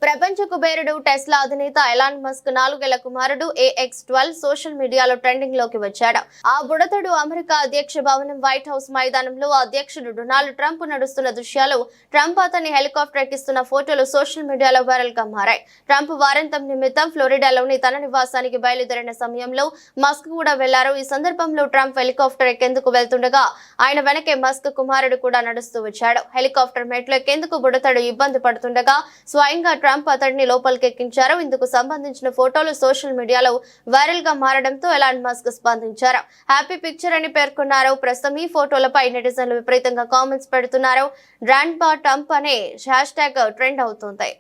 ప్రపంచ కుబేరుడు టెస్లా అధినేత ఎలాన్ మస్క్ 4 ఏళ్ల కుమారుడు AX12 సోషల్ మీడియాలో ట్రెండింగ్ లోకి వచ్చాడు. ఆ బుడతడు అమెరికా అధ్యక్ష భవనం వైట్ హౌస్ మైదానంలో అధ్యక్షుడు డొనాల్డ్ ట్రంప్ నడుస్తున్న దృశ్యాలు, ట్రంప్ అతన్ని హెలికాప్టర్ ఎక్కిస్తున్న ఫోటోలు సోషల్ మీడియాలో వైరల్ గా మారాయి. ట్రంప్ వారాంతం నిమిత్తం ఫ్లోరిడాలోని తన నివాసానికి బయలుదేరిన సమయంలో మస్క్ కూడా వెళ్లారు. ఈ సందర్భంలో ట్రంప్ హెలికాప్టర్ ఎక్కేందుకు వెళ్తుండగా ఆయన వెనకే మస్క్ కుమారుడు కూడా నడుస్తూ వచ్చాడు. హెలికాప్టర్ మెట్లు ఎక్కేందుకు బుడతడు ఇబ్బంది పడుతుండగా స్వయంగా ట్రంప్ అతడిని లోపలికి ఎక్కించారు. ఇందుకు సంబంధించిన ఫోటోలు సోషల్ మీడియాలో వైరల్ గా మారడంతో ఎలాన్ మస్క్ స్పందించారు. హ్యాపీ పిక్చర్ అని పేర్కొన్నారు. ప్రస్తుతం ఈ ఫోటోలపై నెటిజన్లు విపరీతంగా కామెంట్స్ పెడుతున్నారు. గ్రాండ్ పా ట్రంప్ అనే హ్యాష్ ట్యాగ్ ట్రెండ్ అవుతుంది.